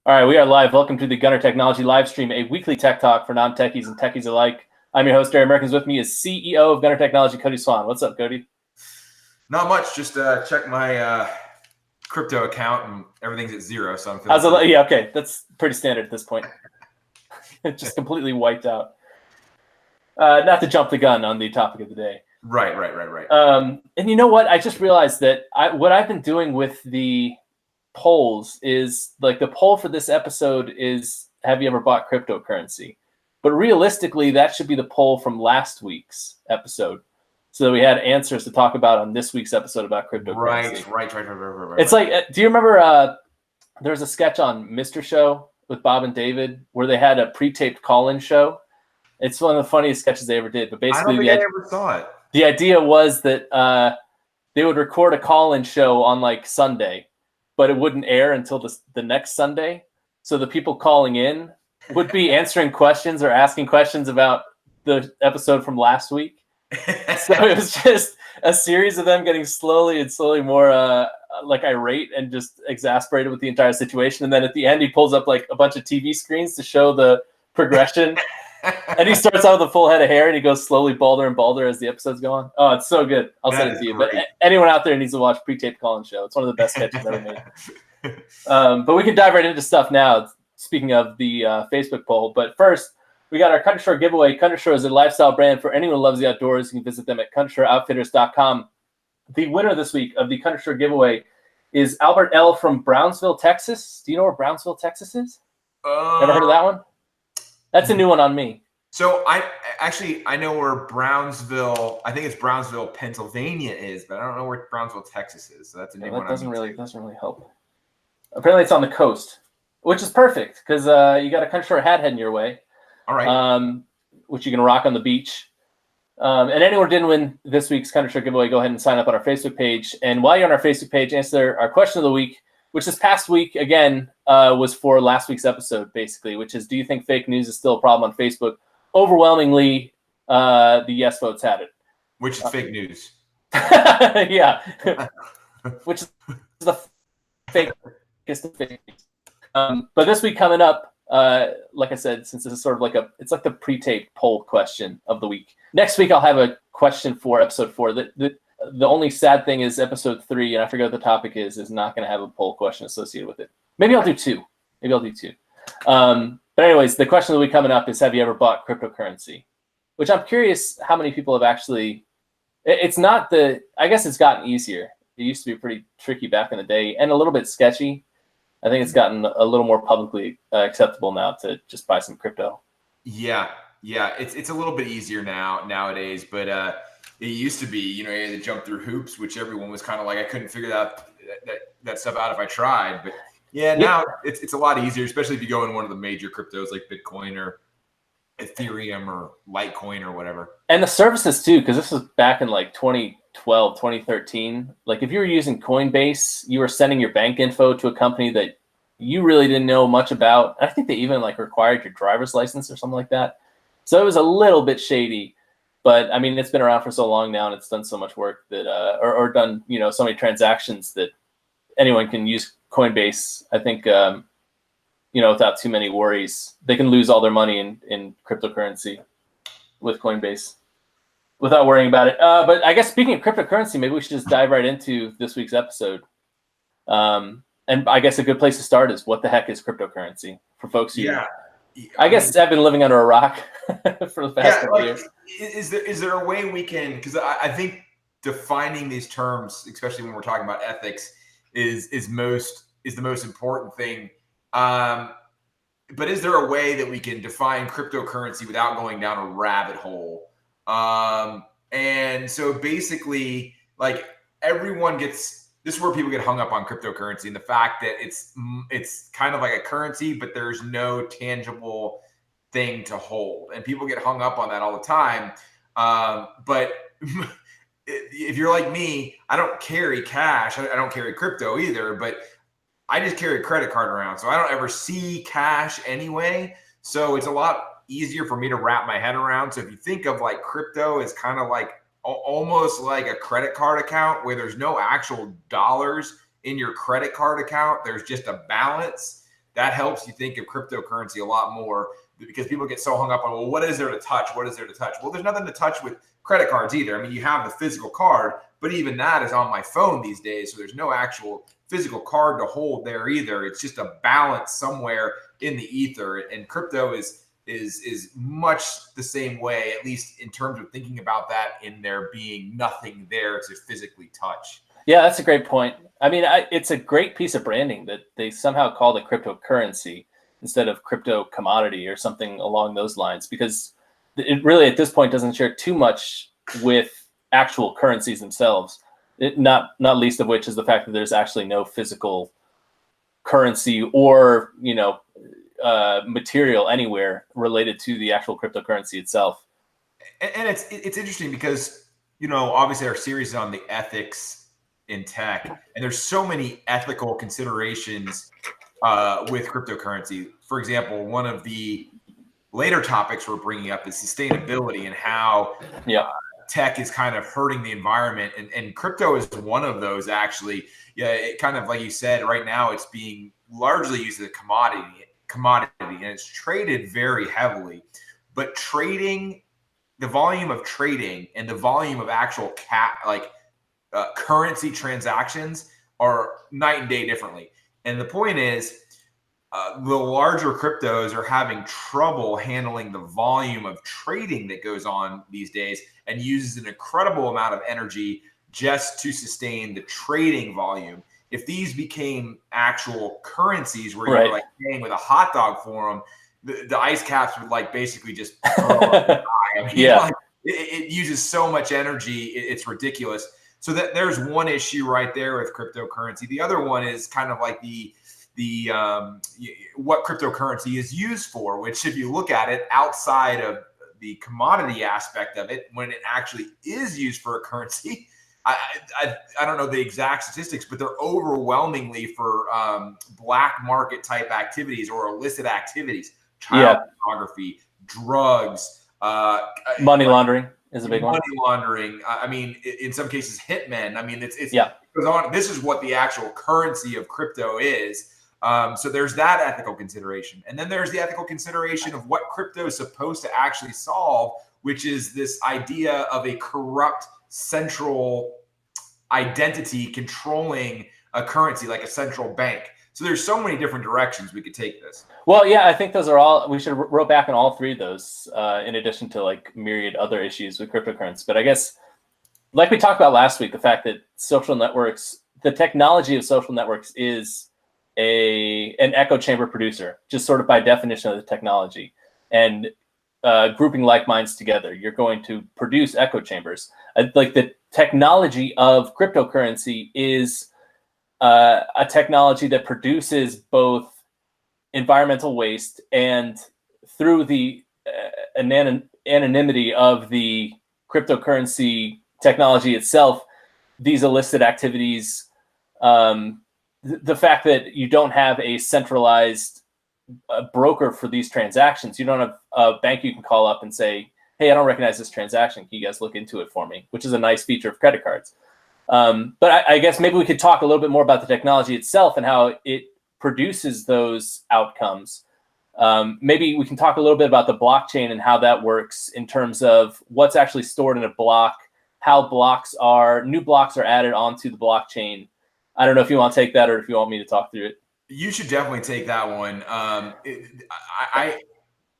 All right, we are live. Welcome to the Gunner Technology Livestream, a weekly tech talk for non-techies and techies alike. I'm your host, Derek Merkins. With me is CEO of Gunner Technology, Cody Swan. What's up, Cody? Not much. Just check my crypto account and everything's at zero. So I'm feeling Yeah, okay. That's pretty standard at this point. Just completely wiped out. Not to jump the gun on the topic of the day. Right. And you know what? I just realized that what I've been doing with the polls is like the poll for this episode is, have you ever bought cryptocurrency? But realistically, that should be the poll from last week's episode. So that we had answers to talk about on this week's episode about cryptocurrency. Right. It's like, do you remember there was a sketch on Mr. Show with Bob and David where they had a pre-taped call-in show? It's one of the funniest sketches they ever did. But basically, I don't think I ever saw it. The idea was that they would record a call-in show on like Sunday, but it wouldn't air until the next Sunday. So the people calling in would be answering questions or asking questions about the episode from last week. So it was just a series of them getting slowly more like irate and just exasperated with the entire situation. And then at the end, he pulls up like a bunch of TV screens to show the progression. And he starts out with a full head of hair and he goes slowly balder and balder as the episodes go on. Oh, it's so good. I'll send it to you. Great. But anyone out there needs to watch Pre-Taped Call-In Show. It's one of the best sketches ever made. But we can dive right into stuff now, speaking of the Facebook poll. But first, we got our Country Store giveaway. Country Store is a lifestyle brand for anyone who loves the outdoors. You can visit them at countrystoreoutfitters.com. The winner this week of the Country Store giveaway is Albert L. from Brownsville, Texas. Do you know where Brownsville, Texas is? Ever heard of that one? That's a new one on me. So I know where Brownsville, I think it's Brownsville, Pennsylvania is, but I don't know where Brownsville, Texas is. So that's a new one. That doesn't really help. Apparently it's on the coast, which is perfect because you got a Country Store hat heading your way. All right. Which you can rock on the beach. And anyone who didn't win this week's Country Store giveaway, go ahead and sign up on our Facebook page. And while you're on our Facebook page, answer our question of the week, which this past week, again, was for last week's episode, basically, which is, do you think fake news is still a problem on Facebook? Overwhelmingly, the yes votes had it. Which is fake news. Yeah. Which is the fakest of fake news. But this week coming up, like I said, since this is sort of it's like the pre-taped poll question of the week. Next week, I'll have a question for episode 4. The only sad thing is episode 3, and I forget what the topic is not going to have a poll question associated with it. Maybe I'll do 2. But anyways, the question that will be coming up is, have you ever bought cryptocurrency? Which I'm curious how many people have actually, it's not I guess it's gotten easier. It used to be pretty tricky back in the day and a little bit sketchy. I think it's gotten a little more publicly acceptable now to just buy some crypto. Yeah. It's a little bit easier nowadays, but it used to be, you had to jump through hoops, which everyone was kind of like, I couldn't figure that stuff out if I tried. But yeah, now it's a lot easier, especially if you go in one of the major cryptos like Bitcoin or Ethereum or Litecoin or whatever. And the services too, because this was back in like 2012, 2013. Like if you were using Coinbase, you were sending your bank info to a company that you really didn't know much about. I think they even required your driver's license or something like that. So it was a little bit shady. But I mean, it's been around for so long now, and it's done so much work that, or done, so many transactions that anyone can use Coinbase. I think, without too many worries, they can lose all their money in cryptocurrency with Coinbase without worrying about it. But I guess speaking of cryptocurrency, maybe we should just dive right into this week's episode. And I guess a good place to start is, what the heck is cryptocurrency for folks who, I guess I've been living under a rock for the past couple years. Is there a way we can, because I think defining these terms, especially when we're talking about ethics, is the most important thing. But is there a way that we can define cryptocurrency without going down a rabbit hole? And so basically, everyone gets, this is where people get hung up on cryptocurrency and the fact that it's kind of like a currency, but there's no tangible thing to hold. And people get hung up on that all the time. But if you're like me, I don't carry cash. I don't carry crypto either, but I just carry a credit card around. So I don't ever see cash anyway. So it's a lot easier for me to wrap my head around. So if you think of crypto as kind of almost like a credit card account where there's no actual dollars in your credit card account, there's just a balance. that helps you think of cryptocurrency a lot more, because people get so hung up on, well, what is there to touch? What is there to touch? Well, there's nothing to touch with credit cards either. I mean, you have the physical card, but even that is on my phone these days. So there's no actual physical card to hold there either. It's just a balance somewhere in the ether. And crypto is much the same way, at least in terms of thinking about that, in there being nothing there to physically touch. Yeah, that's a great point. I mean, it's a great piece of branding that they somehow called it cryptocurrency instead of crypto commodity or something along those lines, because it really at this point doesn't share too much with actual currencies themselves. Not least of which is the fact that there's actually no physical currency or material anywhere related to the actual cryptocurrency itself. And it's interesting because obviously our series is on the ethics in tech, and there's so many ethical considerations with cryptocurrency. For example, one of the later topics we're bringing up is sustainability and how tech is kind of hurting the environment, and crypto is one of those. Actually, it kind of, like you said, right now it's being largely used as a commodity, and it's traded very heavily. But the volume of trading and the volume of actual currency transactions are night and day differently. And the point is, the larger cryptos are having trouble handling the volume of trading that goes on these days, and uses an incredible amount of energy just to sustain the trading volume. If these became actual currencies where you're paying with a hot dog for them, the ice caps would basically just throw up. I mean, it uses so much energy, it's ridiculous. So that there's one issue right there with cryptocurrency. The other one is kind of like the what cryptocurrency is used for, which, if you look at it outside of the commodity aspect of it, when it actually is used for a currency, I don't know the exact statistics, but they're overwhelmingly for black market type activities or illicit activities, child pornography, drugs, money laundering is a big one. Money laundering. I mean, in some cases, hitmen. I mean, it goes on. This is what the actual currency of crypto is. So there's that ethical consideration. And then there's the ethical consideration of what crypto is supposed to actually solve, which is this idea of a corrupt central identity controlling a currency, like a central bank. So there's so many different directions we could take this. Well, yeah, I think those are all, we should row back on all three of those, in addition to myriad other issues with cryptocurrency. But I guess, like we talked about last week, the fact that social networks, the technology of social networks is an echo chamber producer, just sort of by definition of the technology. And grouping like minds together, you're going to produce echo chambers. Like the technology of cryptocurrency is a technology that produces both environmental waste, and through the anonymity of the cryptocurrency technology itself, these illicit activities, the fact that you don't have a centralized broker for these transactions, you don't have a bank you can call up and say, hey, I don't recognize this transaction. Can you guys look into it for me? Which is a nice feature of credit cards. But I guess maybe we could talk a little bit more about the technology itself and how it produces those outcomes. Maybe we can talk a little bit about the blockchain and how that works in terms of what's actually stored in a block, how new blocks are added onto the blockchain. I don't know if you want to take that or if you want me to talk through it. You should definitely take that one.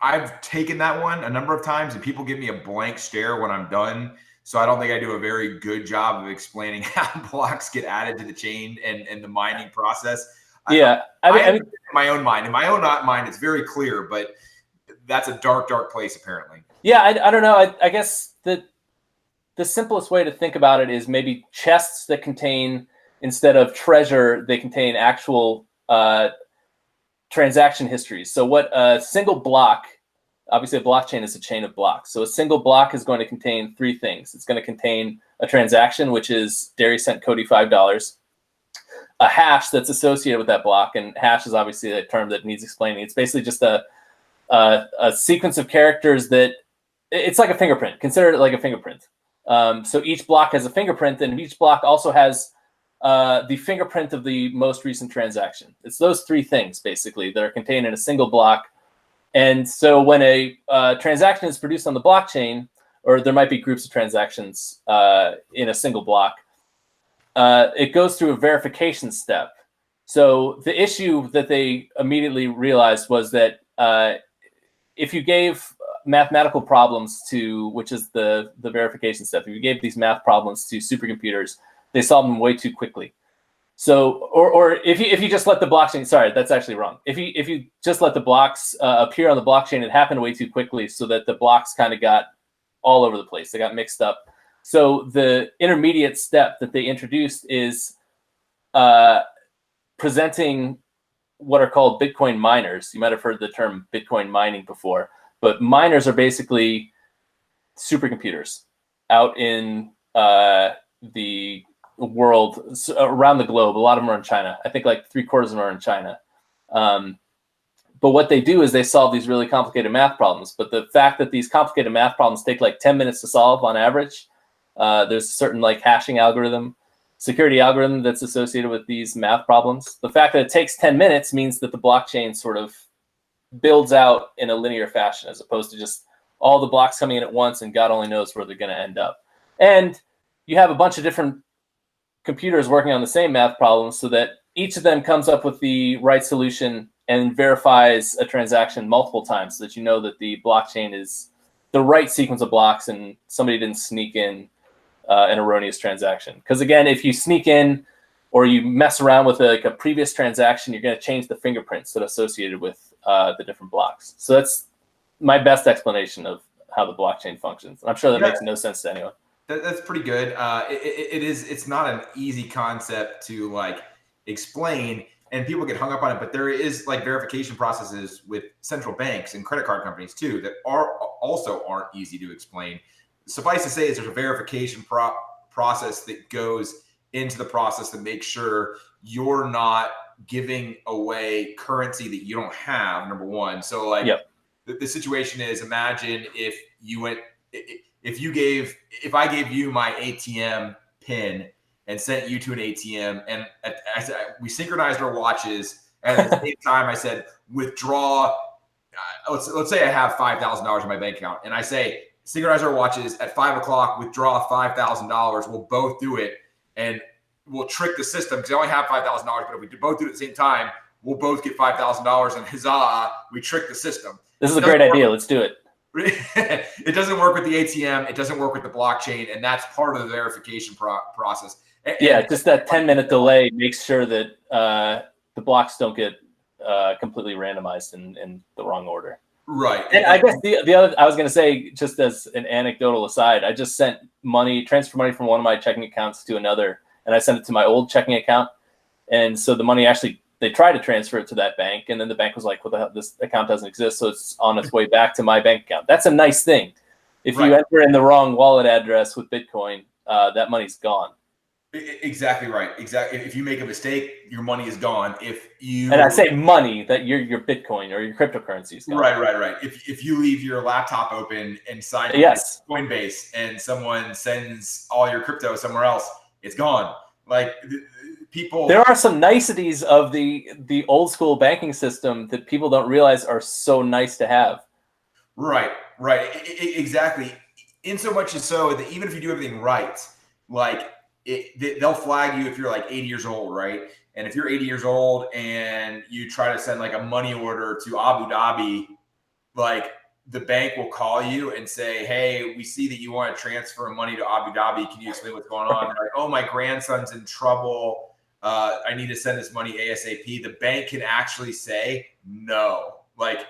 I've taken that one a number of times, and people give me a blank stare when I'm done. So I don't think I do a very good job of explaining how blocks get added to the chain and the mining process. Yeah, I mean, in my own mind, it's very clear, but that's a dark, dark place apparently. Yeah, I don't know. I guess the simplest way to think about it is maybe chests that contain, instead of treasure, they contain actual transaction histories. So what a single block, obviously a blockchain is a chain of blocks. So a single block is going to contain three things. It's going to contain a transaction, which is Derry sent Cody $5, a hash that's associated with that block. And hash is obviously a term that needs explaining. It's basically just a sequence of characters that, it's like a fingerprint. Consider it like a fingerprint. So each block has a fingerprint, and each block also has the fingerprint of the most recent transaction. It's those three things basically that are contained in a single block. And so when a transaction is produced on the blockchain, or there might be groups of transactions in a single block, it goes through a verification step. So the issue that they immediately realized was that if you gave mathematical problems to, which is the verification step, if you gave these math problems to supercomputers, they solved them way too quickly. So, or if you just let the blockchain, sorry, that's actually wrong. If you just let the blocks appear on the blockchain, it happened way too quickly, so that the blocks kind of got all over the place. They got mixed up. So the intermediate step that they introduced is presenting what are called Bitcoin miners. You might have heard the term Bitcoin mining before, but miners are basically supercomputers out in the world, around the globe. A lot of them are in China. I think like 3/4 of them are in China. But what they do is they solve these really complicated math problems. But the fact that these complicated math problems take like 10 minutes to solve on average, there's a certain like hashing algorithm, security algorithm that's associated with these math problems. The fact that it takes 10 minutes means that the blockchain sort of builds out in a linear fashion, as opposed to just all the blocks coming in at once and God only knows where they're going to end up. And you have a bunch of different computers working on the same math problems, so that each of them comes up with the right solution and verifies a transaction multiple times, so that you know that the blockchain is the right sequence of blocks and somebody didn't sneak in an erroneous transaction. Because again, if you sneak in or you mess around with a previous transaction, you're going to change the fingerprints that are associated with the different blocks. So that's my best explanation of how the blockchain functions. I'm sure that makes no sense to anyone. That's pretty good. It's not an easy concept to like explain, and people get hung up on it. But there is like verification processes with central banks and credit card companies too that aren't easy to explain. Suffice to say, is there's a verification process that goes into the process to make sure you're not giving away currency that you don't have. Number one. So like the situation is, imagine if you went. If I gave you my ATM pin and sent you to an ATM, and we synchronized our watches, and at the same time I said withdraw. Let's say I have $5,000 in my bank account, and I say synchronize our watches at 5 o'clock. Withdraw $5,000. We'll both do it, and we'll trick the system because I only have $5,000. But if we both do it at the same time, we'll both get $5,000, and huzzah, we trick the system. This is a great idea. Let's do it. It doesn't work with the ATM. It doesn't work with the blockchain, and that's part of the verification process. Just that 10-minute delay makes sure that the blocks don't get completely randomized in the wrong order. Right. And I guess the other, I was going to say, just as an anecdotal aside, I just transferred money from one of my checking accounts to another, and I sent it to my old checking account. And so the money actually, they tried to transfer it to that bank, and then the bank was like, "What the hell? This account doesn't exist," so it's on its way back to my bank account. That's a nice thing. If you enter in the wrong wallet address with Bitcoin, that money's gone. Exactly right. Exactly. If you make a mistake, your money is gone. And I say money, that your Bitcoin or your cryptocurrency is gone. Right. If you leave your laptop open and sign Coinbase, and someone sends all your crypto somewhere else, it's gone. Like people, there are some niceties of the old school banking system that people don't realize are so nice to have. Right. Exactly. In so much as so that even if you do everything right, like they'll flag you if you're like 80 years old, right? And if you're 80 years old and you try to send like a money order to Abu Dhabi, like the bank will call you and say, "Hey, we see that you want to transfer money to Abu Dhabi. Can you explain what's going on?" They're like, "Oh, my grandson's in trouble. I need to send this money ASAP." The bank can actually say, "No, like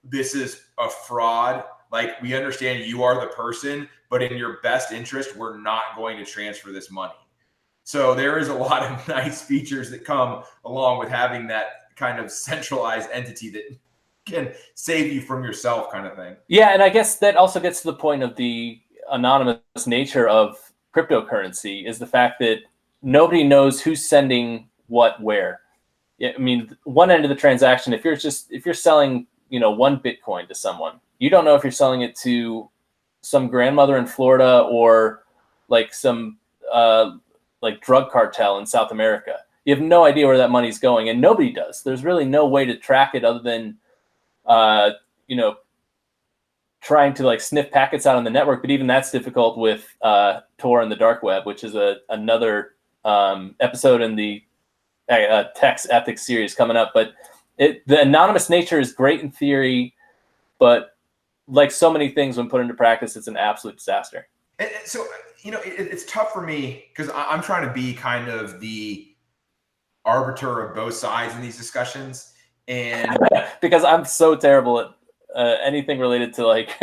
this is a fraud. Like we understand you are the person, but in your best interest, we're not going to transfer this money." So there is a lot of nice features that come along with having that kind of centralized entity that can save you from yourself, kind of thing. Yeah, and I guess that also gets to the point of the anonymous nature of cryptocurrency, is the fact that nobody knows who's sending what where. I mean, one end of the transaction, if you're selling, one Bitcoin to someone, you don't know if you're selling it to some grandmother in Florida or like some like drug cartel in South America. You have no idea where that money's going, and nobody does. There's really no way to track it other than, trying to like sniff packets out on the network. But even that's difficult with Tor and the dark web, which is another episode in the Tech's ethics series coming up. But the anonymous nature is great in theory, but like so many things when put into practice, it's an absolute disaster. And so, it's tough for me because I'm trying to be kind of the arbiter of both sides in these discussions. And because I'm so terrible at anything related to like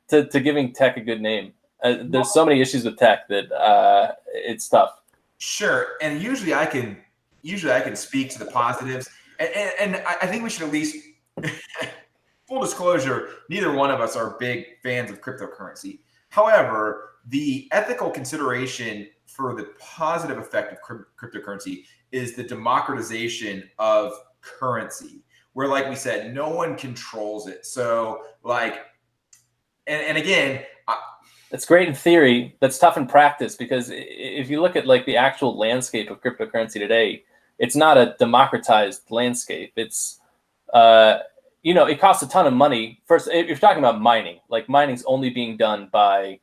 to giving tech a good name. There's so many issues with tech that it's tough. Sure. And usually I can speak to the positives. And I think we should at least, full disclosure, neither one of us are big fans of cryptocurrency. However, the ethical consideration for the positive effect of cryptocurrency is the democratization of currency, where, like we said, no one controls it. So like, and again, it's great in theory. That's tough in practice, because if you look at like the actual landscape of cryptocurrency today, it's not a democratized landscape. It's, it costs a ton of money. First, if you're talking about mining, like mining's only being done by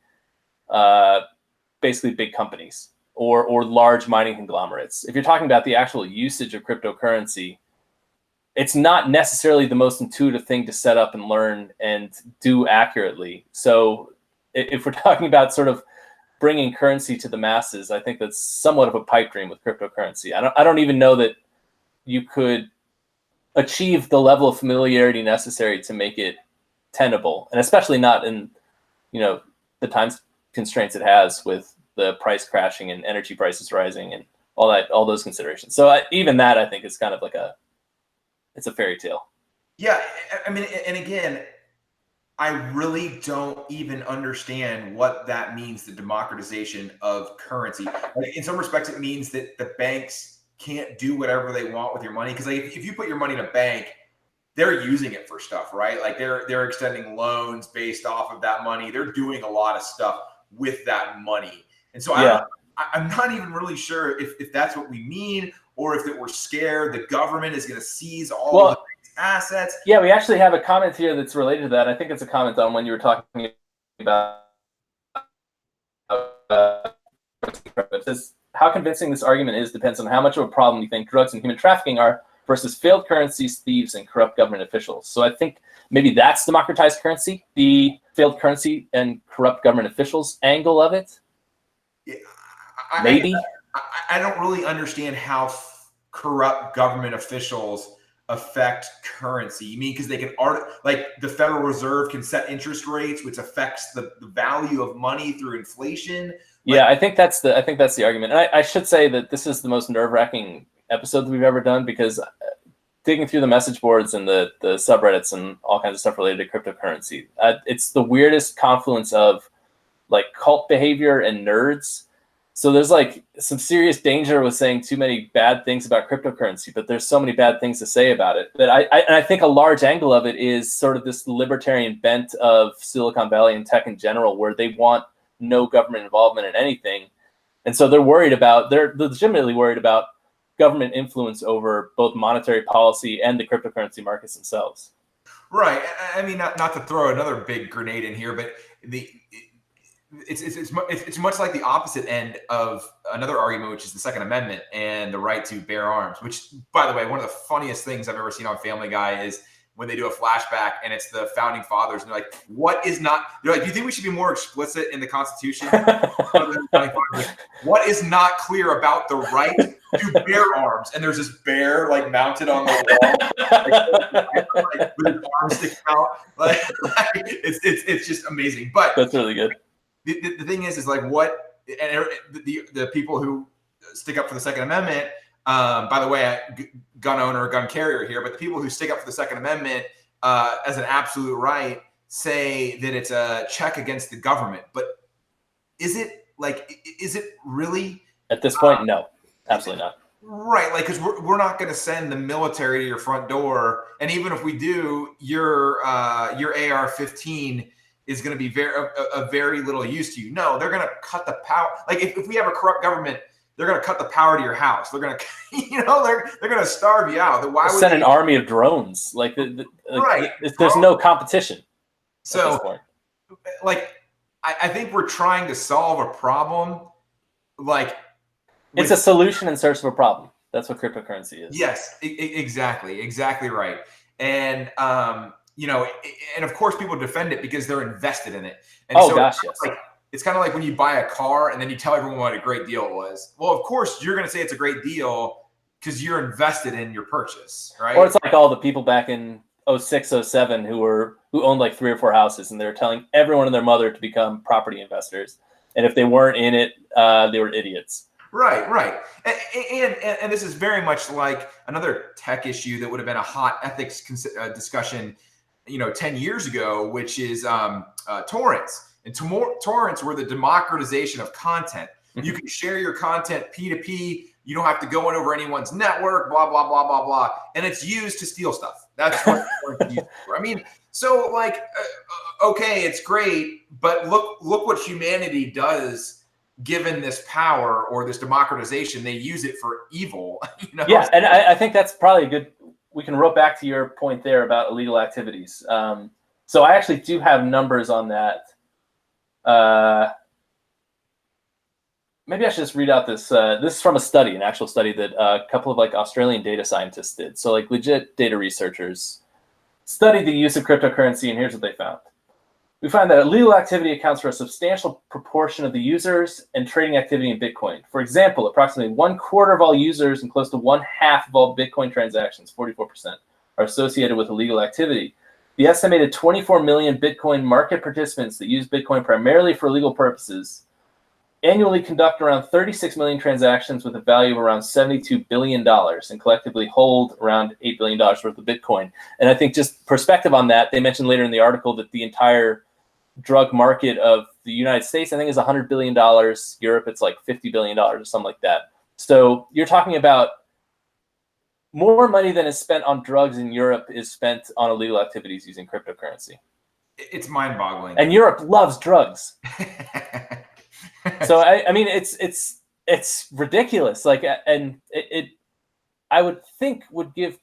basically big companies or large mining conglomerates. If you're talking about the actual usage of cryptocurrency, it's not necessarily the most intuitive thing to set up and learn and do accurately. So if we're talking about sort of bringing currency to the masses, I think that's somewhat of a pipe dream with cryptocurrency. I don't even know that you could achieve the level of familiarity necessary to make it tenable, and especially not in, the time constraints it has with the price crashing and energy prices rising and all those considerations. So even that, I think, is kind of like it's a fairy tale. Yeah, I mean, and again, I really don't even understand what that means, the democratization of currency. Like, in some respects, it means that the banks can't do whatever they want with your money. Because like, if you put your money in a bank, they're using it for stuff, right? Like they're extending loans based off of that money. They're doing a lot of stuff with that money. And so I'm not even really sure if that's what we mean, or if that we're scared the government is going to seize all of the assets. Yeah, we actually have a comment here that's related to that. I think it's a comment on when you were talking about it says, how convincing this argument is depends on how much of a problem you think drugs and human trafficking are versus failed currencies, thieves, and corrupt government officials. So I think maybe that's democratized currency, the failed currency and corrupt government officials angle of it. Yeah, maybe. I don't really understand how corrupt government officials affect currency. You mean because they can like the Federal Reserve can set interest rates, which affects the value of money through inflation? Yeah, I think that's the argument. And I should say that this is the most nerve-wracking episode that we've ever done, because digging through the message boards and the subreddits and all kinds of stuff related to cryptocurrency, it's the weirdest confluence of like cult behavior and nerds. So there's like some serious danger with saying too many bad things about cryptocurrency, but there's so many bad things to say about it. But I think a large angle of it is sort of this libertarian bent of Silicon Valley and tech in general, where they want no government involvement in anything. And so they're legitimately worried about government influence over both monetary policy and the cryptocurrency markets themselves. Right. I mean, not to throw another big grenade in here, but it's much like the opposite end of another argument, which is the Second Amendment and the right to bear arms, which, by the way, one of the funniest things I've ever seen on Family Guy is when they do a flashback and it's the founding fathers and they're like, they're like, do you think we should be more explicit in the Constitution? What is not clear about the right to bear arms? And there's this bear like mounted on the wall, like, with his arms sticking out. Like, it's just amazing. But that's really good. The thing is like what, and the people who stick up for the Second Amendment, by the way, gun owner, gun carrier here, but the people who stick up for the Second Amendment as an absolute right say that it's a check against the government. But is it really? At this point, no, absolutely not. Right, like, because we're not going to send the military to your front door, and even if we do, your AR-15 is going to be very little use to you. No, they're going to cut the power. Like if we have a corrupt government, they're going to cut the power to your house. They're going to, they're going to starve you out. Why would send an army of drones? Like, right? There's no competition. So, like, I think we're trying to solve a problem. Like, it's a solution in search of a problem. That's what cryptocurrency is. Yes, exactly right. And and of course people defend it because they're invested in it. And gosh, yes. It's kind of like when you buy a car and then you tell everyone what a great deal it was. Well, of course you're going to say it's a great deal because you're invested in your purchase, right? Or it's like all the people back in 06, 07 who owned like 3 or 4 houses, and they were telling everyone and their mother to become property investors. And if they weren't in it, they were idiots. Right. And this is very much like another tech issue that would have been a hot ethics discussion, 10 years ago, which is torrents. And torrents were the democratization of content. You can share your content P2P. You don't have to go in over anyone's network, blah, blah, blah, blah, blah. And it's used to steal stuff. That's what torrents used for. I mean, so like, okay, it's great, but look what humanity does. Given this power or this democratization, they use it for evil. Yeah, and I think that's probably a good. We can rope back to your point there about illegal activities. So I actually do have numbers on that. Maybe I should just read out this. This is from a study, an actual study that a couple of like Australian data scientists did. So like legit data researchers studied the use of cryptocurrency, and here's what they found. We find that illegal activity accounts for a substantial proportion of the users and trading activity in Bitcoin. For example, approximately 1/4 of all users and close to 1/2 of all Bitcoin transactions, 44%, are associated with illegal activity. The estimated 24 million Bitcoin market participants that use Bitcoin primarily for illegal purposes annually conduct around 36 million transactions with a value of around $72 billion and collectively hold around $8 billion worth of Bitcoin. And I think just perspective on that, they mentioned later in the article that the entire drug market of the United States, I think, is $100 billion. Europe, it's like $50 billion or something like that. So you're talking about more money than is spent on drugs in Europe is spent on illegal activities using cryptocurrency. It's mind-boggling. And Europe loves drugs. So I mean, it's ridiculous. Like, and it I would think would give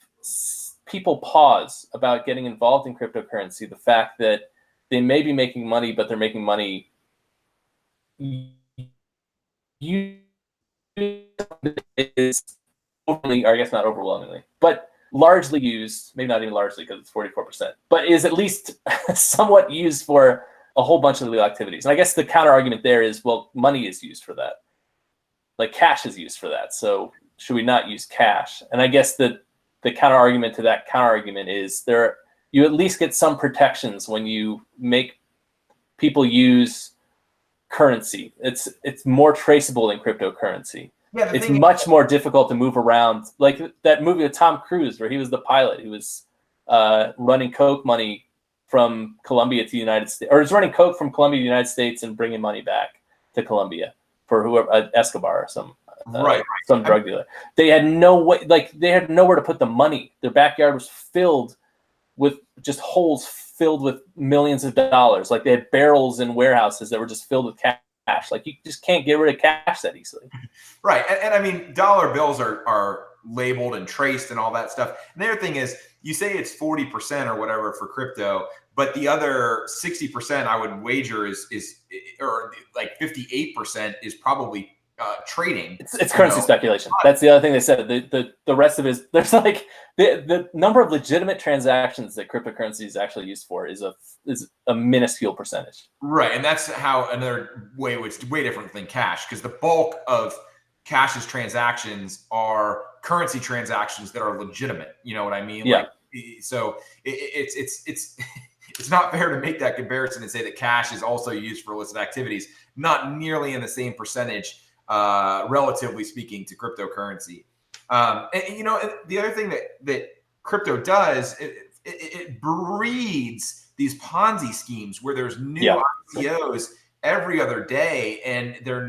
people pause about getting involved in cryptocurrency. The fact that they may be making money, but they're making money is overly, or I guess not overwhelmingly, but largely used, maybe not even largely because it's 44%, but is at least somewhat used for a whole bunch of illegal activities. And I guess the counter argument there is, well, money is used for that. Like cash is used for that. So should we not use cash? And I guess the counter argument to that counter argument is you at least get some protections when you make people use currency. It's more traceable than cryptocurrency. Yeah, it's much more difficult to move around. Like that movie with Tom Cruise where he was the pilot who was running coke money from Colombia to the United States, or is running coke from Colombia to the United States and bringing money back to Colombia for whoever, Escobar or some drug dealer. They had no way, like they had nowhere to put the money. Their backyard was filled with just holes filled with millions of dollars. Like they had barrels in warehouses that were just filled with cash. Like you just can't get rid of cash that easily. Right. And I mean, dollar bills are labeled and traced and all that stuff. And the other thing is, you say it's 40% or whatever for crypto, but the other 60% I would wager is or like 58% is probably trading. It's currency speculation. That's the other thing they said. The rest of it is, there's like the number of legitimate transactions that cryptocurrency is actually used for is a minuscule percentage. Right, and that's how another way, which is way different than cash, because the bulk of cash's transactions are currency transactions that are legitimate. You know what I mean? Yeah. Like, so it's not fair to make that comparison and say that cash is also used for illicit activities. Not nearly in the same percentage, relatively speaking, to cryptocurrency. And the other thing that crypto does, it breeds these Ponzi schemes where there's new ICOs every other day, and they're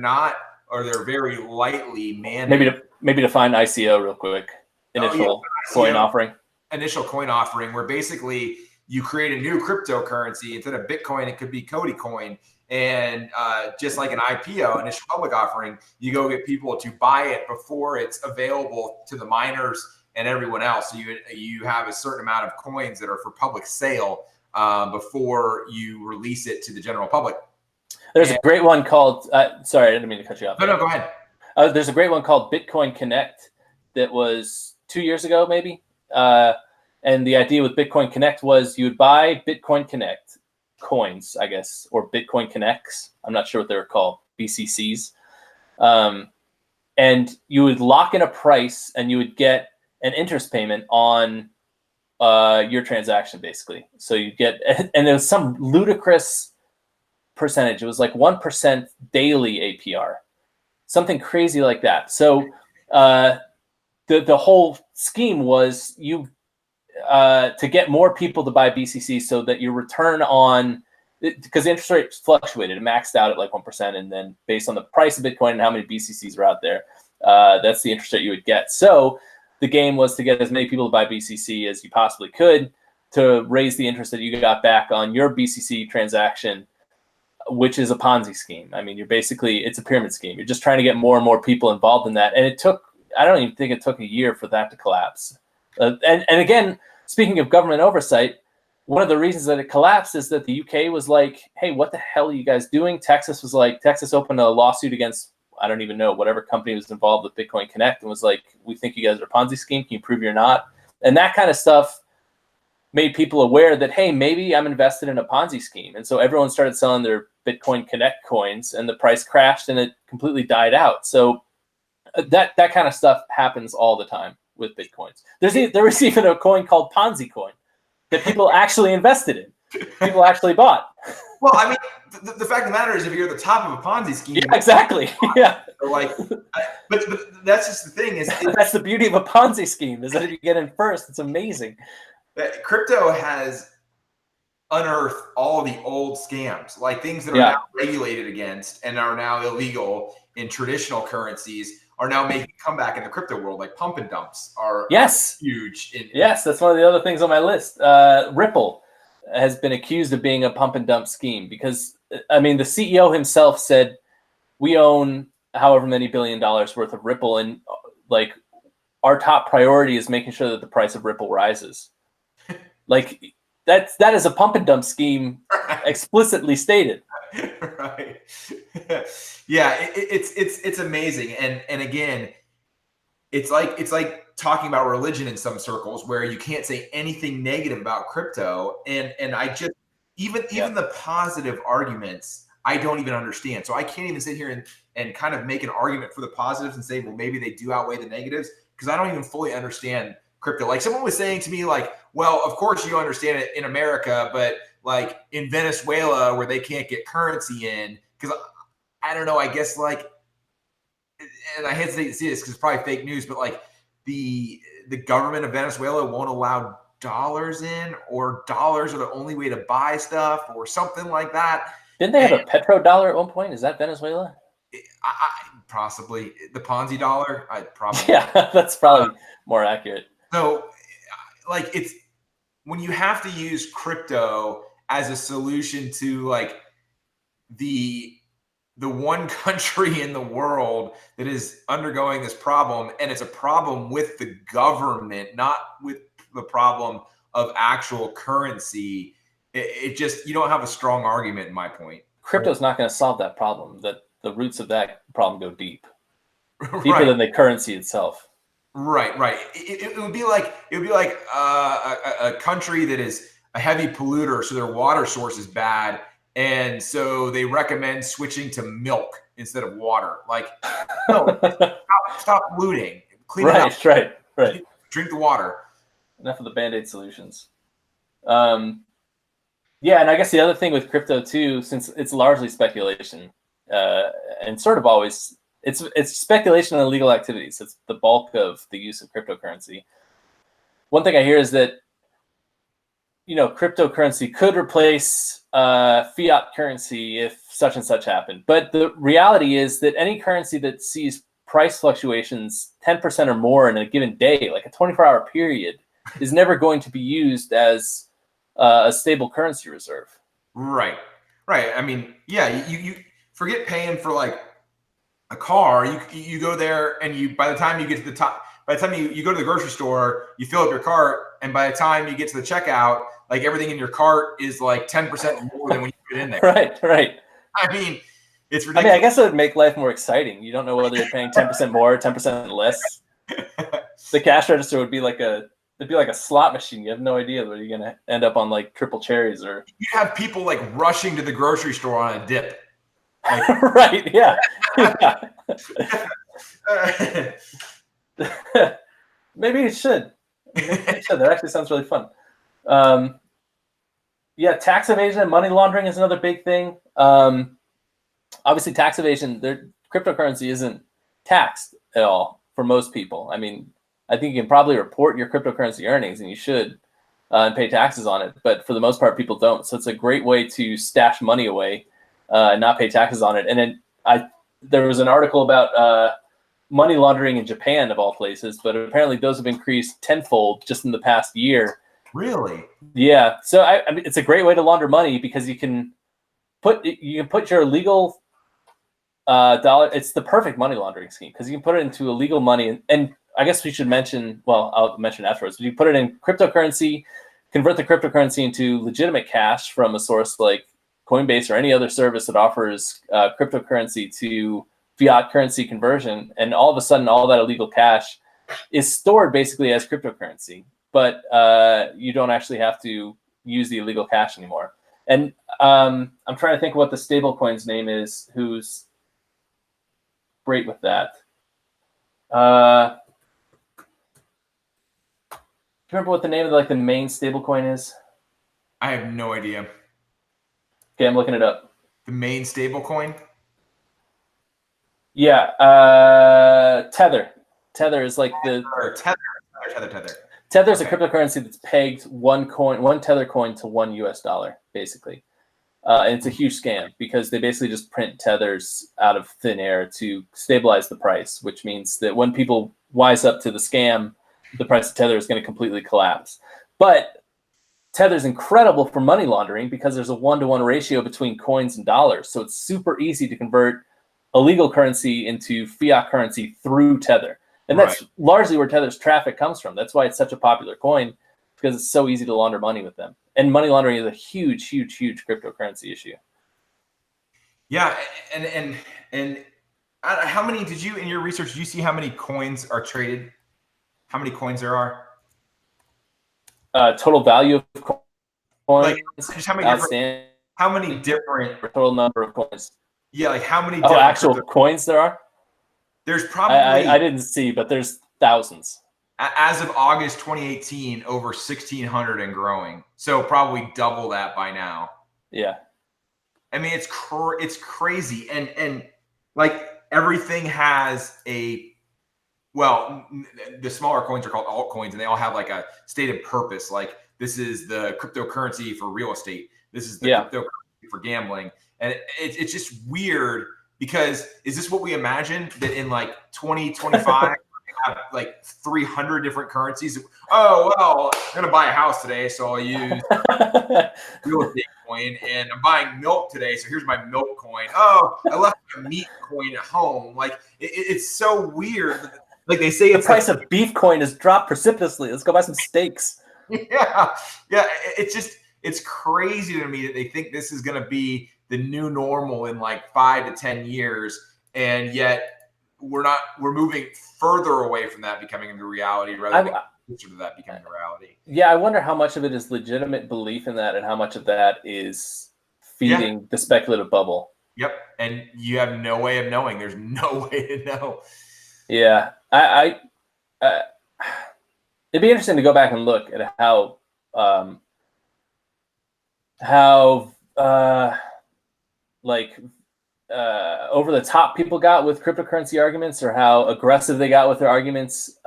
very lightly managed. Maybe define ICO real quick. Initial coin offering. Initial coin offering, where basically you create a new cryptocurrency. Instead of Bitcoin, it could be Cody coin. And just like an IPO, initial public offering, you go get people to buy it before it's available to the miners and everyone else. So you have a certain amount of coins that are for public sale before you release it to the general public. There's a great one called, sorry, I didn't mean to cut you off. No, go ahead. There's a great one called Bitcoin Connect that was 2 years ago, maybe. And the idea with Bitcoin Connect was you would buy Bitcoin Connect coins, I guess, or Bitcoin Connects. I'm not sure what they were called, BCCs. And you would lock in a price and you would get an interest payment on your transaction, basically. So you get, and there was some ludicrous percentage. It was like 1% daily APR, something crazy like that. So the whole scheme was you to get more people to buy BCC so that your return on, because the interest rate fluctuated, it maxed out at like 1%, and then based on the price of Bitcoin and how many BCCs are out there, that's the interest rate you would get. So the game was to get as many people to buy BCC as you possibly could to raise the interest that you got back on your BCC transaction, which is a Ponzi scheme. I mean, it's a pyramid scheme. You're just trying to get more and more people involved in that. And it took, I don't even think it took a year for that to collapse. And again, speaking of government oversight, one of the reasons that it collapsed is that the UK was like, hey, what the hell are you guys doing? Texas opened a lawsuit against, I don't even know, whatever company was involved with Bitcoin Connect, and was like, we think you guys are a Ponzi scheme. Can you prove you're not? And that kind of stuff made people aware that, hey, maybe I'm invested in a Ponzi scheme. And so everyone started selling their Bitcoin Connect coins, and the price crashed and it completely died out. So that kind of stuff happens all the time with Bitcoins. There was even a coin called Ponzi coin that people actually invested in. People actually bought. Well, I mean, the fact of the matter is, if you're at the top of a Ponzi scheme, yeah, exactly. Yeah. But that's just the thing is, that's the beauty of a Ponzi scheme, is that if you get in first, it's amazing. Crypto has unearthed all of the old scams, like things that are now regulated against and are now illegal in traditional currencies, are now making a comeback in the crypto world, like pump and dumps are huge. Yes, that's one of the other things on my list. Ripple has been accused of being a pump and dump scheme because, I mean, the CEO himself said, we own however many $1 billion worth of Ripple, and like our top priority is making sure that the price of Ripple rises. Like that is a pump and dump scheme explicitly stated. Right. Yeah, it's amazing. And again, it's like talking about religion in some circles where you can't say anything negative about crypto. And I just even the positive arguments, I don't even understand. So I can't even sit here and kind of make an argument for the positives and say, well, maybe they do outweigh the negatives, because I don't even fully understand crypto. Like someone was saying to me, like, well, of course you understand it in America, but like in Venezuela where they can't get currency in, because I don't know, I guess like, and I hesitate to see this because it's probably fake news, but like the government of Venezuela won't allow dollars in, or dollars are the only way to buy stuff or something like that. Didn't they have a petrodollar at one point? Is that Venezuela? Possibly the Ponzi dollar. Yeah, that's probably more accurate. So like it's when you have to use crypto as a solution to like the one country in the world that is undergoing this problem, and it's a problem with the government, not with the problem of actual currency. It just, you don't have a strong argument in my point. Crypto's not going to solve that problem. That the roots of that problem go deeper than the currency itself. Right. It would be like a country that is a heavy polluter, so their water source is bad, and so they recommend switching to milk instead of water. Like, no, stop polluting. Clean it up. Right. Drink the water. Enough of the Band-Aid solutions. Yeah, and I guess the other thing with crypto too, since it's largely speculation, and sort of always, it's speculation and illegal activities. It's the bulk of the use of cryptocurrency. One thing I hear is that, cryptocurrency could replace fiat currency if such and such happened. But the reality is that any currency that sees price fluctuations 10% or more in a given day, like a 24-hour period, is never going to be used as a stable currency reserve. Right. I mean, yeah, you forget paying for like a car. You go there and by the time you get to the top, by the time you go to the grocery store, you fill up your cart, and by the time you get to the checkout, like everything in your cart is like 10% more than when you get in there. Right. I mean, it's ridiculous. I mean, I guess it would make life more exciting. You don't know whether you're paying 10% more, 10% less. The cash register would be like it'd be like a slot machine. You have no idea whether you're gonna end up on like triple cherries or. You have people like rushing to the grocery store on a dip. Like, right? Yeah. Maybe it should. That actually sounds really fun. Yeah, tax evasion and money laundering is another big thing. Obviously, tax evasion, cryptocurrency isn't taxed at all for most people. I mean, I think you can probably report your cryptocurrency earnings, and you should, and pay taxes on it. But for the most part, people don't. So it's a great way to stash money away and not pay taxes on it. And then there was an article about money laundering in Japan, of all places, but apparently those have increased tenfold just in the past year. Really? Yeah. So I mean, it's a great way to launder money because you can put your illegal dollar. It's the perfect money laundering scheme because you can put it into illegal money, and I guess we should mention. Well, I'll mention afterwards. But you put it in cryptocurrency, convert the cryptocurrency into legitimate cash from a source like Coinbase or any other service that offers cryptocurrency to fiat currency conversion, and all of a sudden, all that illegal cash is stored basically as cryptocurrency, but you don't actually have to use the illegal cash anymore. And I'm trying to think what the stablecoin's name is, who's great with that. Do you remember what the name of the main stablecoin is? I have no idea. Okay, I'm looking it up. The main stablecoin? Yeah, Tether. Tether is like Tether. Tether's a cryptocurrency that's pegged one Tether coin to $1 US, basically. And it's a huge scam because they basically just print Tethers out of thin air to stabilize the price, which means that when people wise up to the scam, the price of Tether is going to completely collapse. But Tether's incredible for money laundering because there's a 1-to-1 ratio between coins and dollars. So it's super easy to convert illegal currency into fiat currency through Tether. And that's largely where Tether's traffic comes from. That's why it's such a popular coin, because it's so easy to launder money with them. And money laundering is a huge, huge, huge cryptocurrency issue. Yeah, and how many did you, in your research, did you see how many coins are traded? How many coins there are? Total value of coins. Like, just how many different total number of coins? Yeah, like how many different actual coins there are? There's probably I didn't see, but there's thousands. As of August 2018, over 1,600 and growing. So probably double that by now. Yeah. I mean, it's crazy. And like everything has the smaller coins are called altcoins, and they all have like a stated purpose. Like, this is the cryptocurrency for real estate. This is the cryptocurrency for gambling. And it's just weird because is this what we imagined, that in like 2025 have like 300 different currencies? Oh, well, I'm going to buy a house today, so I'll use real estate coin, and I'm buying milk today, so here's my milk coin. Oh, I left my meat coin at home. Like, it's so weird. Like, they say the price of beef coin has dropped precipitously. Let's go buy some steaks. Yeah. It's crazy to me that they think this is going to be the new normal in like 5 to 10 years, and yet we're moving further away from that becoming a reality rather than closer to that becoming a reality. Yeah, I wonder how much of it is legitimate belief in that, and how much of that is feeding the speculative bubble. Yep, and you have no way of knowing. There's no way to know. Yeah, it'd be interesting to go back and look at how over the top people got with cryptocurrency arguments, or how aggressive they got with their arguments,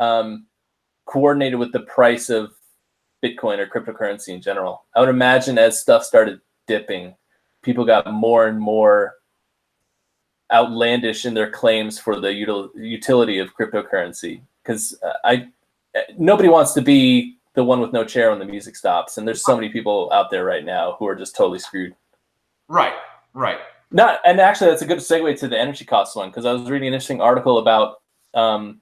coordinated with the price of Bitcoin or cryptocurrency in general. I would imagine as stuff started dipping, people got more and more outlandish in their claims for the utility of cryptocurrency, because nobody wants to be the one with no chair when the music stops. And there's so many people out there right now who are just totally screwed. Right. And actually, that's a good segue to the energy costs one, because I was reading an interesting article about, and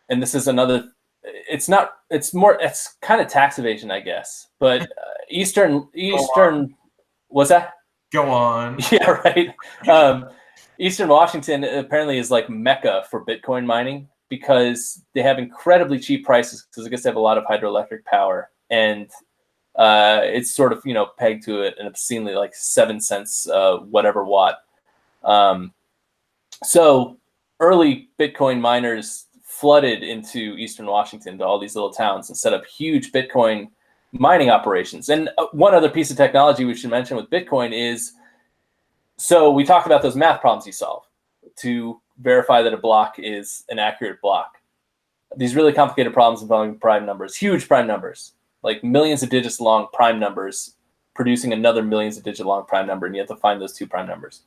this is another. It's kind of tax evasion, I guess. But Eastern, what's that? Go on. Yeah, right. Eastern Washington apparently is like Mecca for Bitcoin mining, because they have incredibly cheap prices, because I guess they have a lot of hydroelectric power, and it's sort of, pegged to an obscenely like 7 cents whatever watt. So early Bitcoin miners flooded into Eastern Washington, to all these little towns, and set up huge Bitcoin mining operations. And one other piece of technology we should mention with Bitcoin is, so we talked about those math problems you solve to verify that a block is an accurate block. These really complicated problems involving prime numbers, huge prime numbers, like millions of digits long prime numbers producing another millions of digit long prime number, and you have to find those two prime numbers.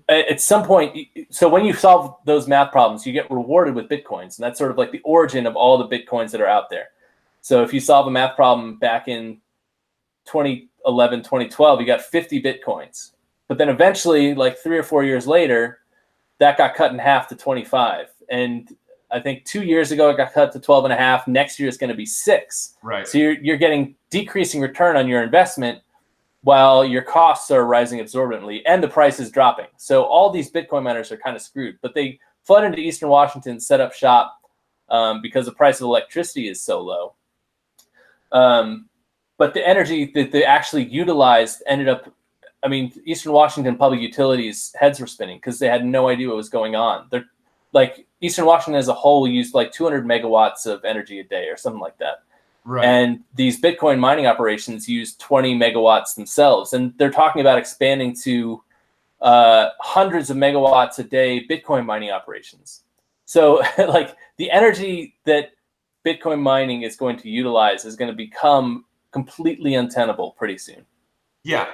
At some point, so when you solve those math problems, you get rewarded with Bitcoins, and that's sort of like the origin of all the Bitcoins that are out there. So if you solve a math problem back in 2011, 2012, you got 50 Bitcoins. But then eventually, like 3 or 4 years later, that got cut in half to 25. And I think 2 years ago, it got cut to 12 and a half. Next year, it's going to be 6. Right. So you're getting decreasing return on your investment, while your costs are rising absorbently and the price is dropping. So all these Bitcoin miners are kind of screwed, but they flood into Eastern Washington, set up shop because the price of electricity is so low. But the energy that they actually utilized ended up, Eastern Washington public utilities heads were spinning because they had no idea what was going on. They're like, Eastern Washington as a whole used like 200 megawatts of energy a day or something like that. Right. And these Bitcoin mining operations use 20 megawatts themselves. And they're talking about expanding to hundreds of megawatts a day Bitcoin mining operations. So like the energy that Bitcoin mining is going to utilize is going to become completely untenable pretty soon. Yeah,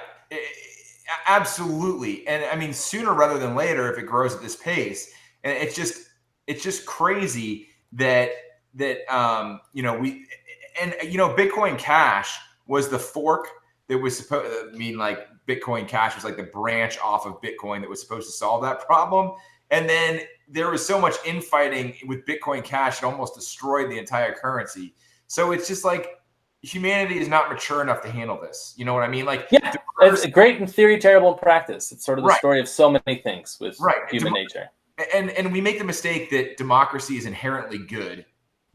absolutely. And sooner rather than later, if it grows at this pace, and it's just crazy that Bitcoin Cash was the fork that was supposed like Bitcoin Cash was like the branch off of Bitcoin that was supposed to solve that problem. And then there was so much infighting with Bitcoin Cash, it almost destroyed the entire currency. So it's just like humanity is not mature enough to handle this. You know what I mean? Like, yeah, it's great in theory, terrible in practice. It's sort of the story of so many things with human nature. And we make the mistake that democracy is inherently good,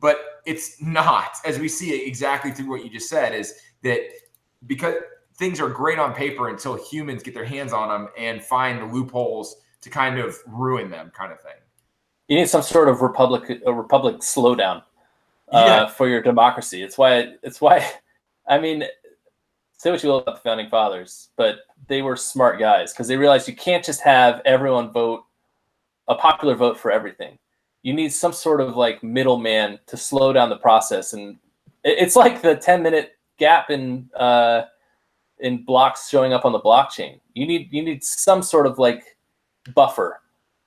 but it's not, as we see exactly through what you just said, is that because things are great on paper until humans get their hands on them and find the loopholes to kind of ruin them, kind of thing. You need some sort of republic slowdown for your democracy. It's why, say what you will about the founding fathers, but they were smart guys because they realized you can't just have everyone vote a popular vote for everything. You need some sort of like middleman to slow down the process. And it's like the 10-minute gap in blocks showing up on the blockchain. You need some sort of like buffer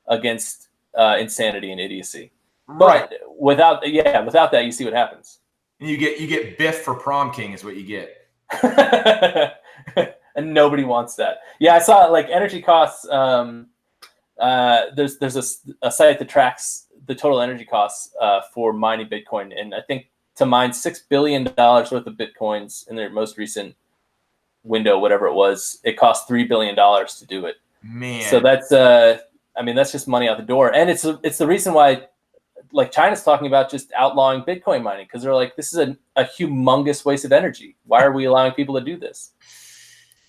against insanity and idiocy. Right. But without that, you see what happens. And you get Biff for prom king is what you get. And nobody wants that. Yeah, I saw like energy costs. There's a site that tracks the total energy costs for mining Bitcoin, and I think to mine $6 billion worth of Bitcoins in their most recent window, whatever it was, it cost $3 billion to do it. Man, so that's that's just money out the door, and it's the reason why like China's talking about just outlawing Bitcoin mining, because they're like, this is a humongous waste of energy. Why are we allowing people to do this?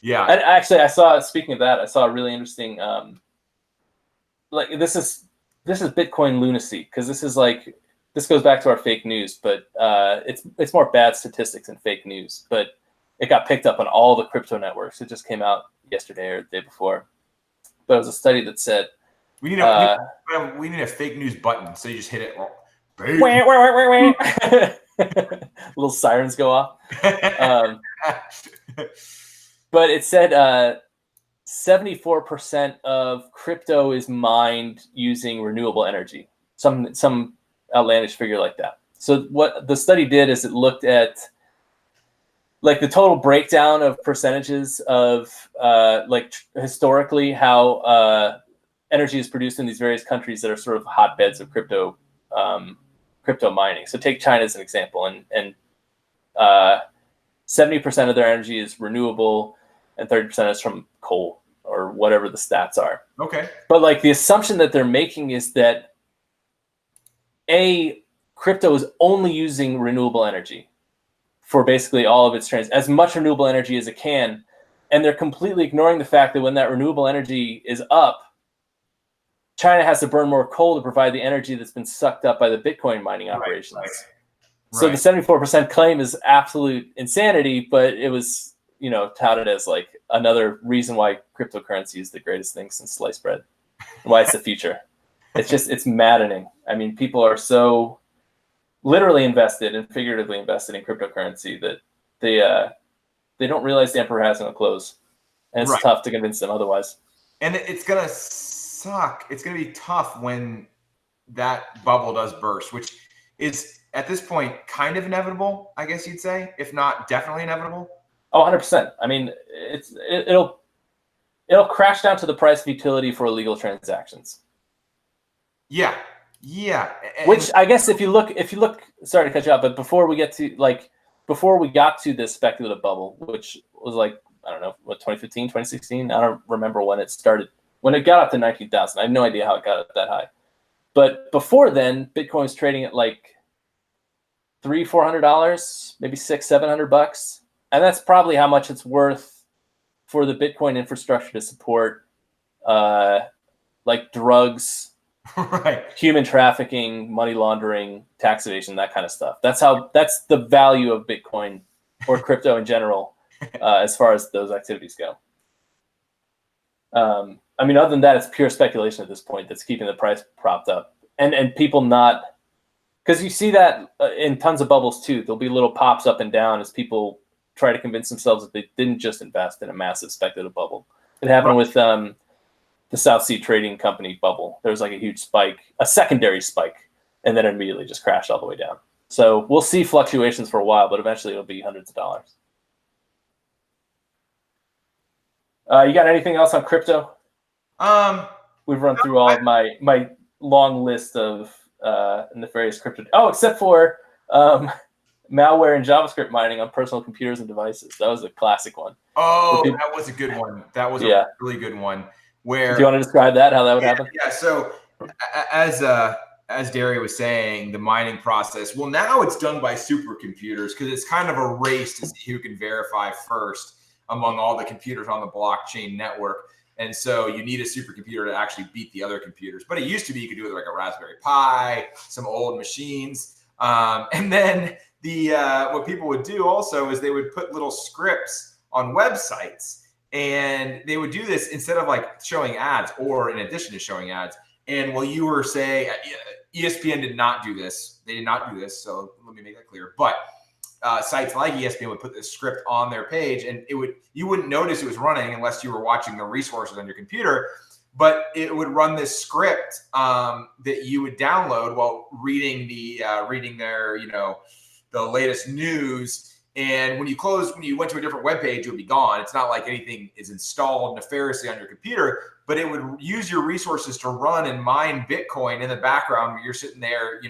Yeah. And actually, speaking of that, I saw a really interesting like this is Bitcoin lunacy, because this goes back to our fake news, but it's more bad statistics than fake news, but it got picked up on all the crypto networks. It just came out yesterday or the day before, but it was a study that said we need a fake news button, so you just hit it. Little sirens go off. But it said 74% of crypto is mined using renewable energy. Some outlandish figure like that. So what the study did is it looked at like the total breakdown of percentages of historically how energy is produced in these various countries that are sort of hotbeds of crypto mining. So take China as an example, and 70% of their energy is renewable, and 30% is from coal or whatever the stats are. Okay. But like the assumption that they're making is that crypto is only using renewable energy for basically all of its as much renewable energy as it can. And they're completely ignoring the fact that when that renewable energy is up, China has to burn more coal to provide the energy that's been sucked up by the Bitcoin mining operations. Right. So the 74% claim is absolute insanity, but it was, touted as like another reason why cryptocurrency is the greatest thing since sliced bread, and why it's the future. It's maddening. I mean, people are so literally invested and figuratively invested in cryptocurrency that they don't realize the emperor has no clothes, and it's tough to convince them otherwise. And it's gonna suck. It's gonna be tough when that bubble does burst, which is at this point kind of inevitable, I guess you'd say, if not definitely inevitable. Oh, 100%. I mean, it'll crash down to the price of utility for illegal transactions. Yeah. Which I guess if you look, sorry to cut you off, but before we got to this speculative bubble, which was like, I don't know, what, 2015, 2016? I don't remember when it started. When it got up to 19,000, I have no idea how it got up that high. But before then, Bitcoin was trading at like $300-$400, maybe $600-$700, and that's probably how much it's worth for the Bitcoin infrastructure to support, like drugs, human trafficking, money laundering, tax evasion, that kind of stuff. That's the value of Bitcoin or crypto in general, as far as those activities go. I mean, other than that, it's pure speculation at this point that's keeping the price propped up, and people not, because you see that in tons of bubbles too. There'll be little pops up and down as people try to convince themselves that they didn't just invest in a massive speculative bubble. It happened with the South Sea Trading Company bubble. There was like a huge spike, a secondary spike, and then it immediately just crashed all the way down. So we'll see fluctuations for a while, but eventually it'll be hundreds of dollars. You got anything else on crypto? We've run through all of my long list of nefarious crypto. Oh, except for malware and JavaScript mining on personal computers and devices. That was a classic one. Oh, that was a good one. That was a really good one. Where do you want to describe that? How that would happen? Yeah. So as Derry was saying, the mining process. Well, now it's done by supercomputers because it's kind of a race to see who can verify first among all the computers on the blockchain network. And so you need a supercomputer to actually beat the other computers. But it used to be you could do it with like a Raspberry Pi, some old machines. And then what people would do also is they would put little scripts on websites. And they would do this instead of like showing ads or in addition to showing ads. And while you were saying ESPN did not do this. They did not do this. So let me make that clear. But sites like ESPN would put this script on their page, and you wouldn't notice it was running unless you were watching the resources on your computer. But it would run this script that you would download while reading their the latest news. And when you went to a different web page, it would be gone. It's not like anything is installed nefariously on your computer, but it would use your resources to run and mine Bitcoin in the background where you're sitting there,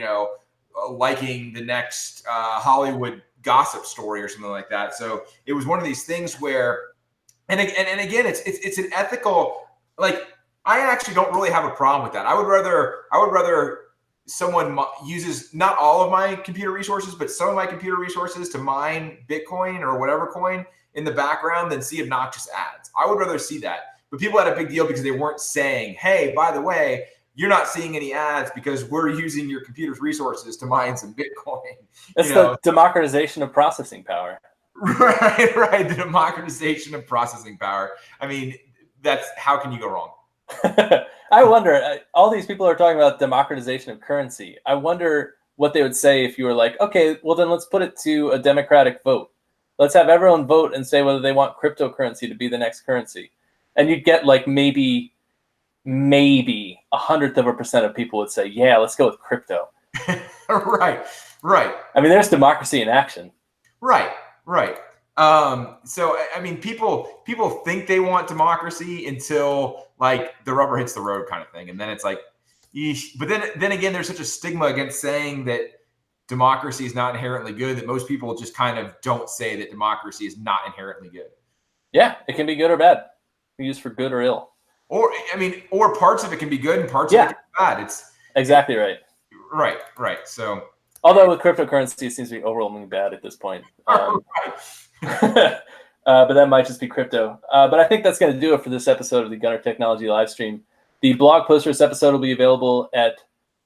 liking the next Hollywood gossip story or something like that. So it was one of these things where, and again, it's an ethical, like, I actually don't really have a problem with that. I would rather someone uses not all of my computer resources, but some of my computer resources to mine Bitcoin or whatever coin in the background than see obnoxious ads. I would rather see that. But people had a big deal because they weren't saying, hey, by the way, you're not seeing any ads because we're using your computer's resources to mine some Bitcoin. It's the democratization of processing power. Right. The democratization of processing power. I mean, how can you go wrong? I wonder, all these people are talking about democratization of currency. I wonder what they would say if you were like, okay, well then let's put it to a democratic vote. Let's have everyone vote and say whether they want cryptocurrency to be the next currency. And you'd get like maybe 1/100% of people would say, yeah, let's go with crypto. Right. I mean, there's democracy in action. Right. So I mean, people think they want democracy until like the rubber hits the road, kind of thing, and then it's like, yeesh. But then again, there's such a stigma against saying that democracy is not inherently good that most people just kind of don't say that democracy is not inherently good. Yeah, it can be good or bad. Used for good or ill. Or I mean, or parts of it can be good and parts of it can be bad. It's exactly right. Right. So, although with cryptocurrency, it seems to be overwhelmingly bad at this point. Right. But that might just be crypto. But I think that's going to do it for this episode of the Gunner Technology Livestream. The blog post for this episode will be available at,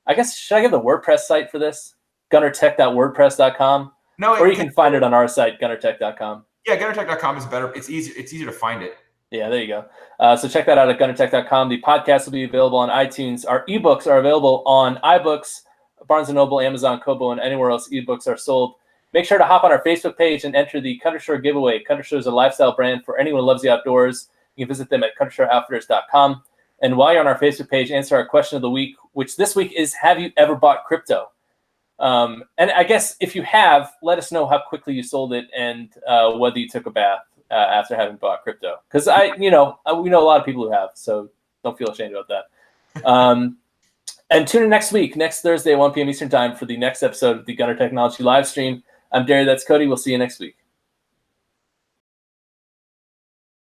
I guess, should I give the WordPress site for this? gunnertech.wordpress.com. No, or you can find it on our site, gunnertech.com. Yeah, gunnertech.com is better. It's easier to find it. Yeah, there you go. So check that out at gunnertech.com. The podcast will be available on iTunes. Our ebooks are available on iBooks, Barnes & Noble, Amazon, Kobo, and anywhere else ebooks are sold. Make sure to hop on our Facebook page and enter the Country Store giveaway. Country Store is a lifestyle brand for anyone who loves the outdoors. You can visit them at countrystoreoutfitters.com. And while you're on our Facebook page, answer our question of the week, which this week is, have you ever bought crypto? And I guess if you have, let us know how quickly you sold it and whether you took a bath after having bought crypto. Because we know a lot of people who have, so don't feel ashamed about that. And tune in next week, next Thursday at 1 p.m. Eastern Time for the next episode of the Gunner Technology Livestream. I'm Derry, that's Cody. We'll see you next week.